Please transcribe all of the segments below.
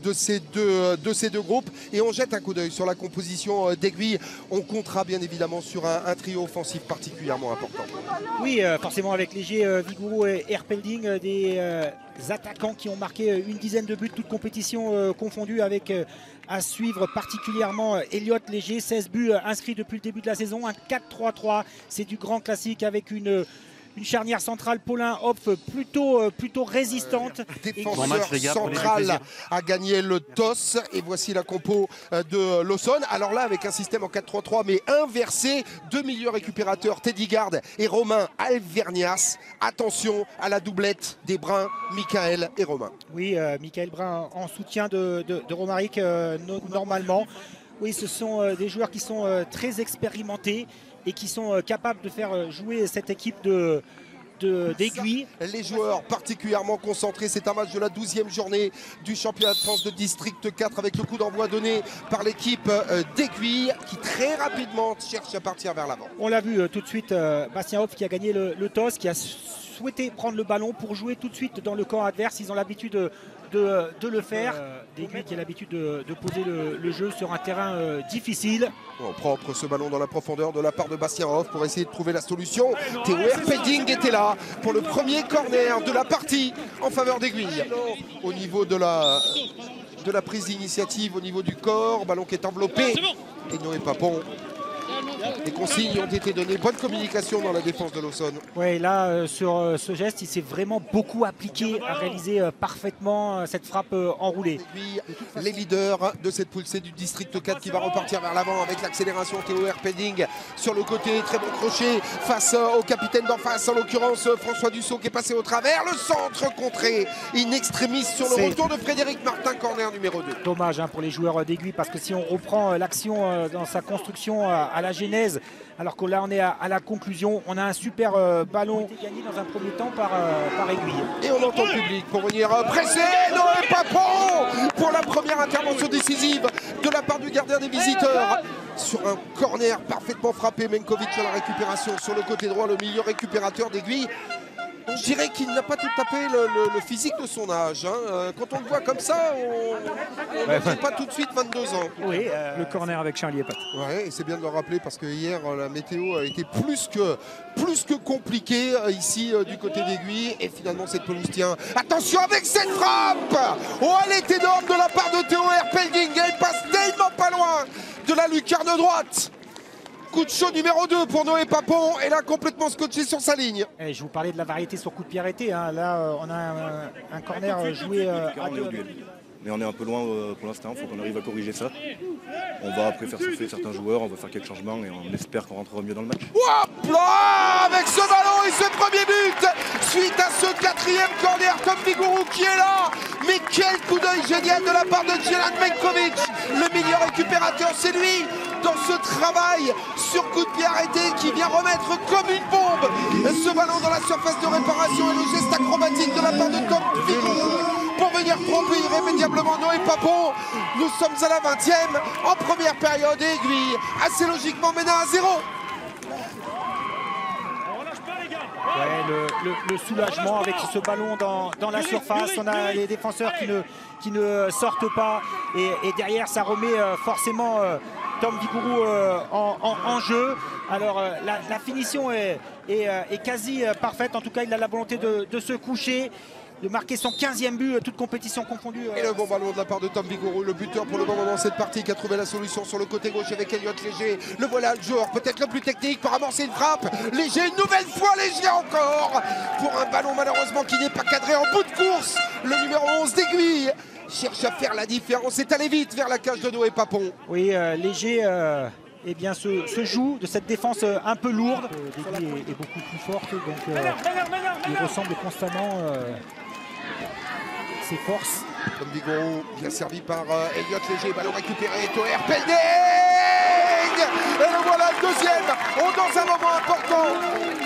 de ces deux groupes. Et on jette un coup d'œil sur la composition d'Aiguille. On comptera bien évidemment sur un trio offensif particulièrement important. Oui, forcément avec Léger, Vigourou et Erpelding, des attaquants qui ont marqué une dizaine de buts, toutes compétitions confondues, avec à suivre particulièrement Elliot Léger, 16 buts inscrits depuis le début de la saison, un 4-3-3, c'est du grand classique avec une charnière centrale Paulin-Hopf plutôt résistante. Défenseur central a gagné le toss et voici la compo de Lawson. Alors là avec un système en 4-3-3 mais inversé, deux milieux récupérateurs, Teddy Gard et Romain Alvernias. Attention à la doublette des Bruns, Michael et Romain. Oui, Michael Brun en soutien de Romaric normalement. Oui, ce sont des joueurs qui sont très expérimentés et qui sont capables de faire jouer cette équipe d'Aiguille. Les joueurs particulièrement concentrés, c'est un match de la 12e journée du championnat de France de District 4 avec le coup d'envoi donné par l'équipe d'Aiguille qui très rapidement cherche à partir vers l'avant. On l'a vu tout de suite, Bastien Hopf qui a gagné le toss, qui a souhaité prendre le ballon pour jouer tout de suite dans le camp adverse. Ils ont l'habitude de le faire. D'Aiguille qui a l'habitude de poser le jeu sur un terrain difficile. Propre ce ballon dans la profondeur de la part de Bastien Hopf pour essayer de trouver la solution. Théo Erpelding était là pour le premier corner de la partie en faveur d'Aiguille. Au niveau de la prise d'initiative, au niveau du corps, ballon qui est enveloppé. Et Noé Papon. Les consignes ont été données, bonne communication dans la défense de Lawson. Oui, là, sur ce geste, il s'est vraiment beaucoup appliqué à réaliser parfaitement cette frappe enroulée. Les leaders de cette poule C du District 4 qui va repartir vers l'avant avec l'accélération. Théo Erpelding sur le côté, très bon crochet face au capitaine d'en face, en l'occurrence François Dussault qui est passé au travers. Le centre contré, in extremis sur le retour de Frédéric Martin, corner numéro 2. Dommage pour les joueurs d'Aiguille parce que si on reprend l'action dans sa construction à la genèse, alors que là on est à la conclusion, on a un super ballon gagné dans un premier temps par Aiguille. Et on entend le public pour venir presser Noé Papon pour la première intervention décisive de la part du gardien des visiteurs. Sur un corner parfaitement frappé, Menkovic à la récupération sur le côté droit, le milieu récupérateur d'Aiguille. Je dirais qu'il n'a pas tout tapé le physique de son âge. Quand on le voit comme ça, on ne fait pas tout de suite 22 ans. Oui, le corner avec Charlie Epat. Ouais, et c'est bien de le rappeler parce que hier, la météo a été plus que compliquée ici du côté d'Aiguille. Et finalement, cette pelouse tient. Attention avec cette frappe! Oh, elle est énorme de la part de Théo Erpelding. Elle passe tellement pas loin de la lucarne droite. Coup de chaud numéro 2 pour Noé Papon et là complètement scotché sur sa ligne. Et je vous parlais de la variété sur coup de pied arrêté. Là, on a un corner joué à deux. Mais on est un peu loin pour l'instant, il faut qu'on arrive à corriger ça. On va après faire souffler certains joueurs, on va faire quelques changements et on espère qu'on rentrera mieux dans le match. Hop là, avec ce ballon et ce premier but, suite à ce quatrième corner, Tom Vigourou qui est là. Mais quel coup d'œil génial de la part de Djelan Menkovic, le milieu récupérateur, c'est lui dans ce travail sur coup de pied arrêté qui vient remettre comme une bombe ce ballon dans la surface de réparation et le geste acrobatique de la part de Tom Vigourou pour venir tromper irrémédiablement Noé Papon. Nous sommes à la 20e en première période et Aiguille assez logiquement mené à 0. Ouais, le soulagement avec ce ballon dans la surface. On a les défenseurs qui ne sortent pas et derrière ça remet forcément Tom Vigourou en jeu. Alors la finition est quasi parfaite. En tout cas, il a la volonté de se coucher, de marquer son 15e but, toute compétition confondue. Et le bon ballon de la part de Tom Vigourou, le buteur pour le moment dans cette partie qui a trouvé la solution sur le côté gauche avec Elliot Léger. Le voilà, le joueur peut-être le plus technique pour amorcer une frappe. Léger, une nouvelle fois Léger encore pour un ballon malheureusement qui n'est pas cadré en bout de course. Le numéro 11 d'Aiguille cherche à faire la différence, c'est allé vite vers la cage de Noé Papon. Oui, Léger eh bien, se joue de cette défense un peu lourde. L'Aiguille est beaucoup plus forte, donc il ressemble constamment ses forces. Tom Vigourou bien servi par Elliot Léger, ballon récupéré, Théo Erpelding et le voilà le deuxième, dans un moment important,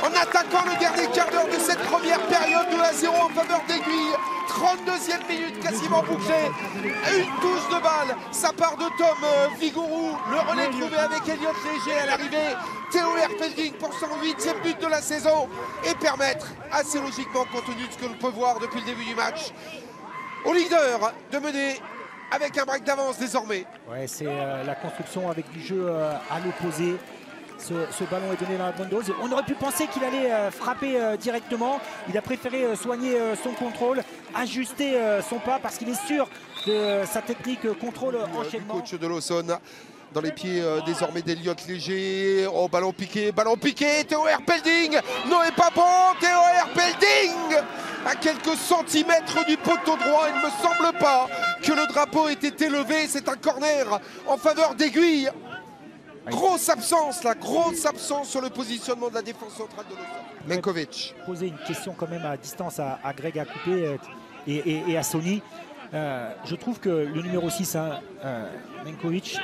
en attaquant le dernier quart d'heure de cette première période de 1-0 en faveur d'Aiguille. 32e minute quasiment bouclée, une touche de balle, ça part de Tom Vigourou, le relais trouvé avec Elliot Léger à l'arrivée, Théo Erpelding pour son 8e but de la saison et permettre assez logiquement, compte tenu de ce que l'on peut voir depuis le début du match, au leader de mener avec un break d'avance désormais. Ouais, c'est la construction avec du jeu à l'opposé. Ce ballon est donné dans la bonne dose. On aurait pu penser qu'il allait frapper directement. Il a préféré soigner son contrôle, ajuster son pas parce qu'il est sûr de sa technique contrôle enchaînement. Le coach de Lawson dans les pieds désormais d'Eliott Léger. Oh, ballon piqué, Théo Herpelding. Noé Papon, Théo Herpelding à quelques centimètres du poteau droit. Il ne me semble pas que le drapeau ait été élevé. C'est un corner en faveur d'Aiguille. Grosse absence là, grosse absence sur le positionnement de la défense centrale de Lawson. Menkovic. Poser une question quand même à distance à Greg Acoupé et à Sony. Je trouve que le numéro 6, Menkovic.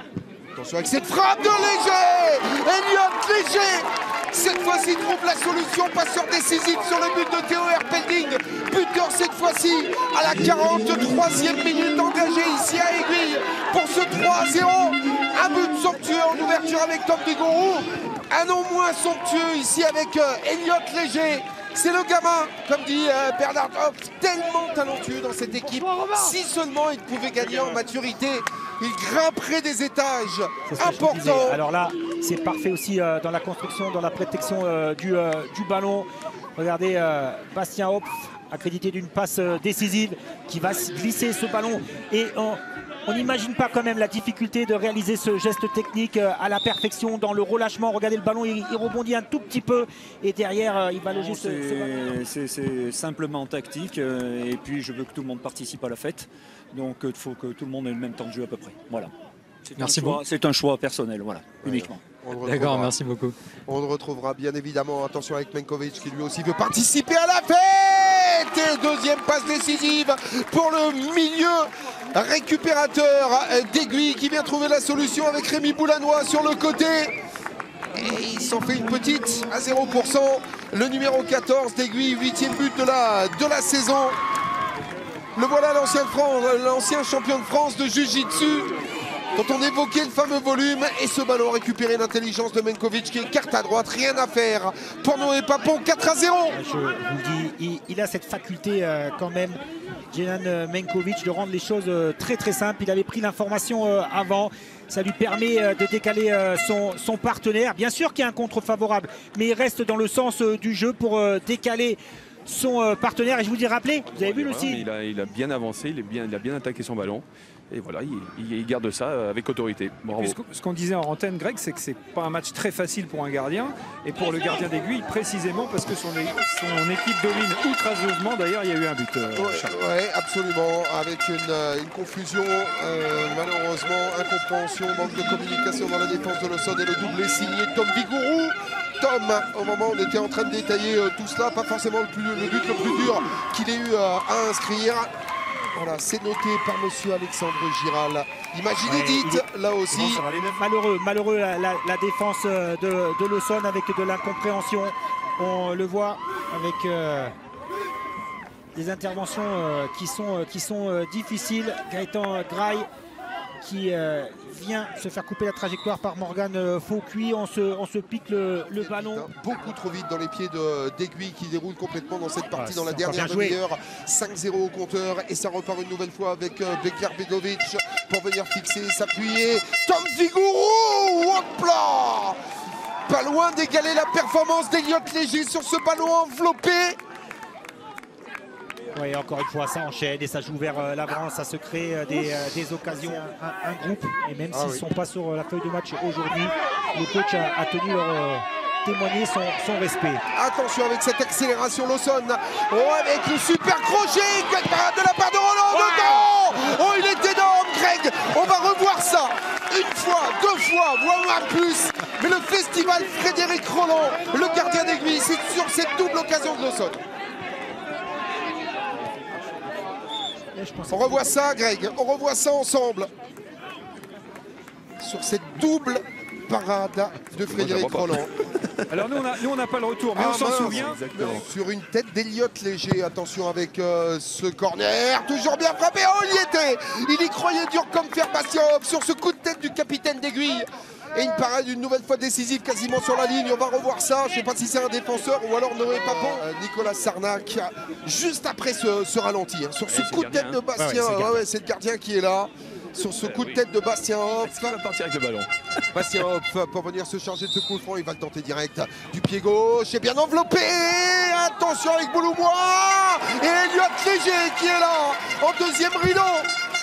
Attention avec cette frappe de Léger. Eliott Léger cette fois-ci trouve la solution, passeur décisif sur le but de Théo Herpelding. Buteur cette fois-ci à la 43e minute engagée ici à Aiguille pour ce 3-0. Un but somptueux en ouverture avec Tom Vigouroux. Un non moins somptueux ici avec Eliott Léger. C'est le gamin, comme dit Bernard Hopp, tellement talentueux dans cette équipe. Si seulement il pouvait gagner en maturité, il grimperait des étages importants. Alors là, c'est parfait aussi dans la construction, dans la protection du ballon. Regardez Bastien Hopf, accrédité d'une passe décisive, qui va glisser ce ballon. Et on n'imagine pas quand même la difficulté de réaliser ce geste technique à la perfection dans le relâchement. Regardez le ballon, il rebondit un tout petit peu et derrière il va loger ce ballon. C'est simplement tactique et puis je veux que tout le monde participe à la fête. Donc il faut que tout le monde ait le même temps de jeu à peu près. Voilà. C'est un choix personnel, voilà, uniquement. D'accord, merci beaucoup. On le retrouvera bien évidemment. Attention avec Menkovic qui lui aussi veut participer à la fête. Et deuxième passe décisive pour le milieu récupérateur d'Aiguille qui vient trouver la solution avec Rémi Boulanois sur le côté. Et il s'en fait une petite à 0%. Le numéro 14 d'Aiguille, 8e but de la saison. Le voilà l'ancien champion de France de Jiu-Jitsu, dont on évoquait le fameux volume, et ce ballon récupéré l'intelligence de Menkovic qui écarte à droite, rien à faire pour Noé Papon, 4-0. Je vous le dis, il a cette faculté quand même, Jelhan Menkovic, de rendre les choses très très simples. Il avait pris l'information avant, ça lui permet de décaler son partenaire. Bien sûr qu'il y a un contre favorable, mais il reste dans le sens du jeu pour décaler son partenaire. Et je vous ai rappelé, vous avez vu aussi. Il a bien avancé, il a bien attaqué son ballon. Et voilà, il garde ça avec autorité. Bravo. Ce qu'on disait en antenne, Greg, c'est que c'est pas un match très facile pour un gardien. Et pour le gardien d'Aiguille, précisément parce que son équipe domine outrageusement. D'ailleurs, il y a eu un but. Oui, absolument. Avec une confusion, malheureusement, incompréhension, manque de communication dans la défense de Lawson. Et le doublé signé Tom Vigouroux. Tom, au moment où on était en train de détailler tout cela, pas forcément le but le plus dur qu'il ait eu à inscrire. Voilà, c'est noté par monsieur Alexandre Giral. Imaginez dites, là aussi. Malheureux la défense de Lawson avec de l'incompréhension. On le voit avec des interventions qui sont difficiles. Gaëtan Graille qui vient se faire couper la trajectoire par Morgan Faucuit. On se pique le ballon. Beaucoup trop vite dans les pieds d'Aiguille qui déroule complètement dans cette partie dans la dernière demi-heure. 5-0 au compteur et ça repart une nouvelle fois avec Bekler Begovic pour venir fixer, s'appuyer. Tom Vigouroux, hop là, pas loin d'égaler la performance d'Eliott Léger sur ce ballon enveloppé. Oui, encore une fois, ça enchaîne et ça joue vers l'avant, ça se crée des occasions, un groupe. Et même s'ils ne sont pas sur la feuille de match aujourd'hui, le coach a tenu leur témoigner son respect. Attention avec cette accélération Lawson. Oh, avec le super crochet de la part de Roland dedans. Oh, il est énorme, Greg. On va revoir ça. Une fois, deux fois, voire plus. Mais le festival Frédéric Roland, le gardien d'Aiguille, c'est sur cette double occasion de Lawson. On revoit ça, Greg, on revoit ça ensemble. Sur cette double parade de Frédéric Roland. Alors nous on n'a pas le retour, mais on s'en souvient. Sur une tête d'Eliott Léger, attention avec ce corner, toujours bien frappé, oh il y était. Il y croyait dur comme fer Bastien Hopp sur ce coup de tête du capitaine d'Aiguille. Et une parade une nouvelle fois décisive quasiment sur la ligne. On va revoir ça. Je ne sais pas si c'est un défenseur ou alors Noé Papon. Nicolas Sarnac, juste après ce ralenti. Sur ce coup de tête de Bastien, c'est le gardien qui est là. sur ce coup de tête de Bastien Hopf. Il va partir avec le ballon. Bastien Hopf pour venir se charger de ce coup franc, il va le tenter direct du pied gauche et bien enveloppé. Attention avec Bouloumois et Elliott Léger qui est là en deuxième rideau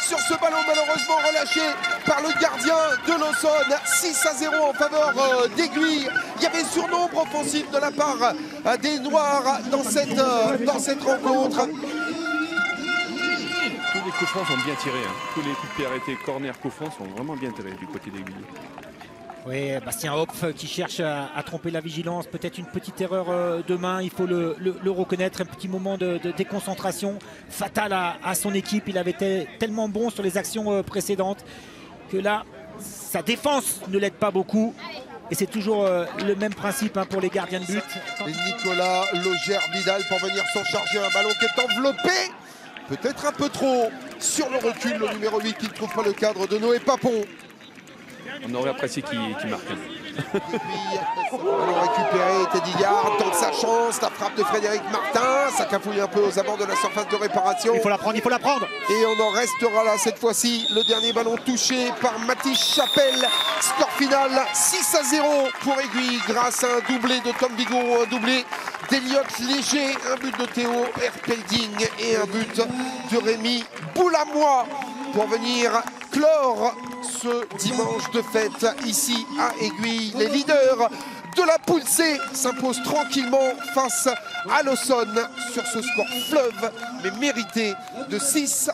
sur ce ballon malheureusement relâché par le gardien de l'Aussonne. 6-0 en faveur d'Aiguille. Il y avait surnombre offensif de la part des Noirs dans cette rencontre. Tous les coups francs sont bien tirés. Tous les coups de pied arrêtés, corner, coups francs sont vraiment bien tirés du côté d'Aiguille. Oui, Bastien Hopf qui cherche à tromper la vigilance. Peut-être une petite erreur de main, il faut le reconnaître. Un petit moment de déconcentration fatale à son équipe. Il avait été tellement bon sur les actions précédentes que là, sa défense ne l'aide pas beaucoup. Et c'est toujours le même principe pour les gardiens de but. Et Nicolas Loger-Vidal pour venir s'en charger. Un ballon qui est enveloppé. Peut-être un peu trop sur le recul, le numéro 8 qui ne trouve pas le cadre de Noé Papon. On aurait apprécié qu'il marque. Ballon récupéré, Teddy Yard tente sa chance, la frappe de Frédéric Martin, ça cafouille un peu aux abords de la surface de réparation. Il faut la prendre, il faut la prendre. Et on en restera là cette fois-ci. Le dernier ballon touché par Mathis Chapelle. Score final 6-0 pour Aiguille grâce à un doublé de Tom Bigourou, un doublé d'Elliott Léger, un but de Théo Erpelding et un but de Rémi Boulamois pour venir clore ce dimanche de fête ici à Aiguille. Les leaders de la poule C s'imposent tranquillement face à l'Aussonne sur ce score fleuve mais mérité de 6-0.